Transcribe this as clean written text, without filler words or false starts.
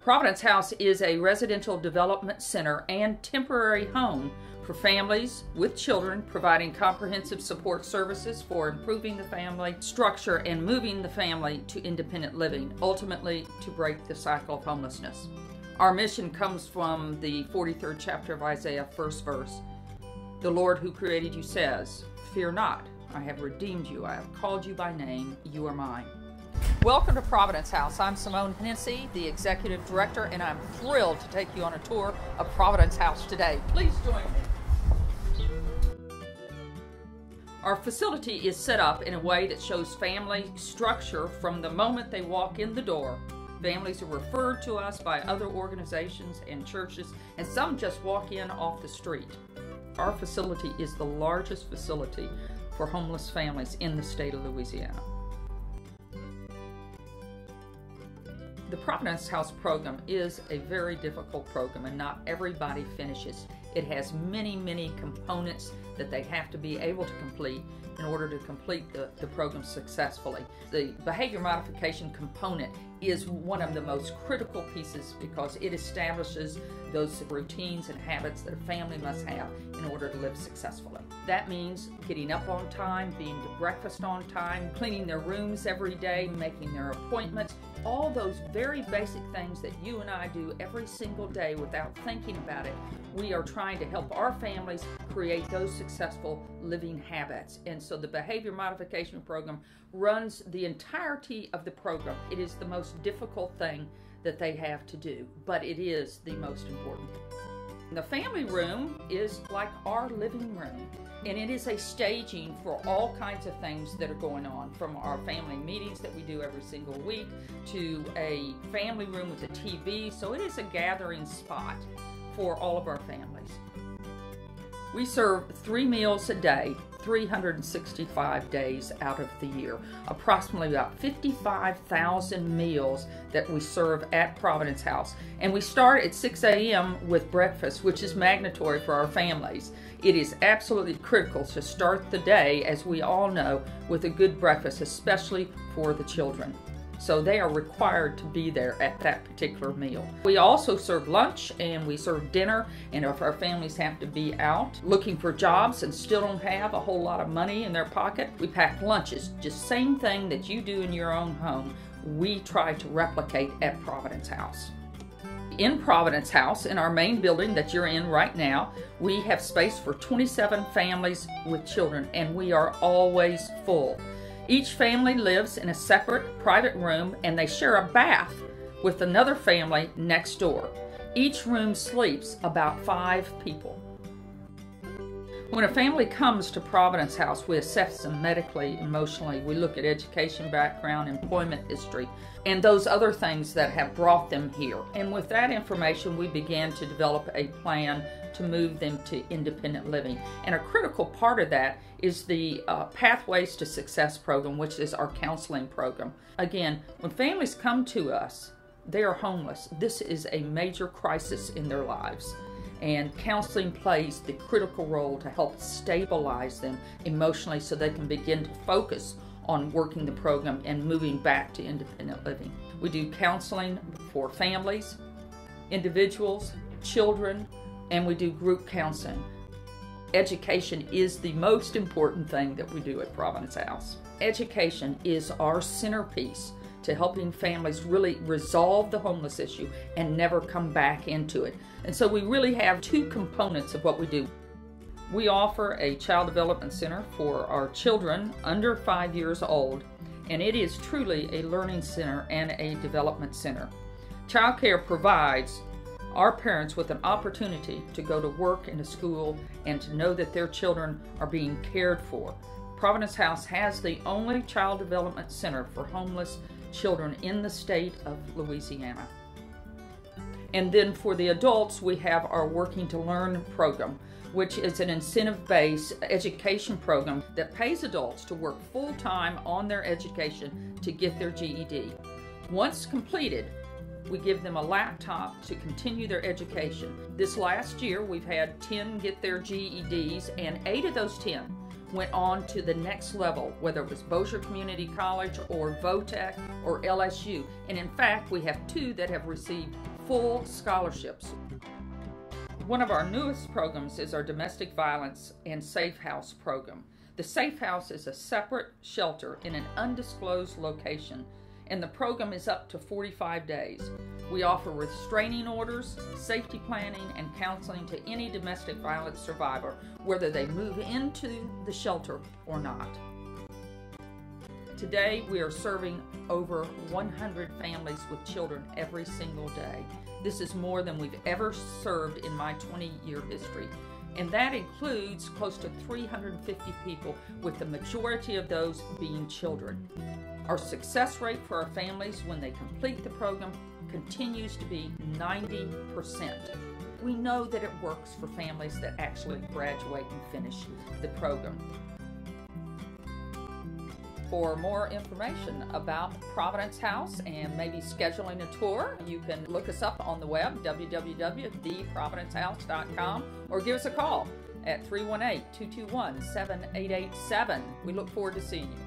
Providence House is a residential development center and temporary home for families with children, providing comprehensive support services for improving the family structure and moving the family to independent living, ultimately to break the cycle of homelessness. Our mission comes from the 43rd chapter of Isaiah, first verse. The Lord who created you says, "Fear not, I have redeemed you, I have called you by name, you are mine." Welcome to Providence House. I'm Simone Hennessy, the Executive Director, and I'm thrilled to take you on a tour of Providence House today. Please join me. Our facility is set up in a way that shows family structure from the moment they walk in the door. Families are referred to us by other organizations and churches, and some just walk in off the street. Our facility is the largest facility for homeless families in the state of Louisiana. The Providence House program is a very difficult program, and not everybody finishes. It has many components that they have to be able to complete in order to complete the program successfully. The behavior modification component is one of the most critical pieces because it establishes those routines and habits that a family must have in order to live successfully. That means getting up on time, being to breakfast on time, cleaning their rooms every day, making their appointments, all those very basic things that you and I do every single day without thinking about it. We are trying to help our families create those successful living habits. And so the behavior modification program runs the entirety of the program. It is the most difficult thing that they have to do, but it is the most important. The family room is like our living room, and it is a staging for all kinds of things that are going on, from our family meetings that we do every single week to a family room with a TV. So it is a gathering spot for all of our families. We serve 3 meals a day, 365 days out of the year. Approximately about 55,000 meals that we serve at Providence House. And we start at 6 a.m. with breakfast, which is mandatory for our families. It is absolutely critical to start the day, as we all know, with a good breakfast, especially for the children. So they are required to be there at that particular meal. We also serve lunch and we serve dinner, and if our families have to be out looking for jobs and still don't have a whole lot of money in their pocket, we pack lunches. Just same thing that you do in your own home, we try to replicate at Providence House. In Providence House, in our main building that you're in right now, we have space for 27 families with children, and we are always full. Each family lives in a separate private room, and they share a bath with another family next door. Each room sleeps about 5 people. When a family comes to Providence House, we assess them medically, emotionally. We look at education background, employment history, and those other things that have brought them here. And with that information, we began to develop a plan to move them to independent living. And a critical part of that is the Pathways to Success program, which is our counseling program. Again, when families come to us, they are homeless. This is a major crisis in their lives. And counseling plays the critical role to help stabilize them emotionally so they can begin to focus on working the program and moving back to independent living. We do counseling for families, individuals, children, and we do group counseling. Education is the most important thing that we do at Providence House. Education is our centerpiece to helping families really resolve the homeless issue and never come back into it. And so we really have 2 components of what we do. We offer a child development center for our children under 5 years old, and it is truly a learning center and a development center. Child care provides our parents with an opportunity to go to work and to school and to know that their children are being cared for. Providence House has the only child development center for homeless children in the state of Louisiana. And then for the adults, we have our Working to Learn program, which is an incentive-based education program that pays adults to work full-time on their education to get their GED. Once completed, we give them a laptop to continue their education. This last year, we've had 10 get their GEDs, and 8 of those 10 went on to the next level, whether it was Bossier Community College or VOTEC or LSU. And in fact, we have 2 that have received full scholarships. One of our newest programs is our Domestic Violence and Safe House program. The Safe House is a separate shelter in an undisclosed location, and the program is up to 45 days. We offer restraining orders, safety planning, and counseling to any domestic violence survivor, whether they move into the shelter or not. Today, we are serving over 100 families with children every single day. This is more than we've ever served in my 20-year history. And that includes close to 350 people, with the majority of those being children. Our success rate for our families when they complete the program continues to be 90%. We know that it works for families that actually graduate and finish the program. For more information about Providence House and maybe scheduling a tour, you can look us up on the web, www.theprovidencehouse.com, or give us a call at 318-221-7887. We look forward to seeing you.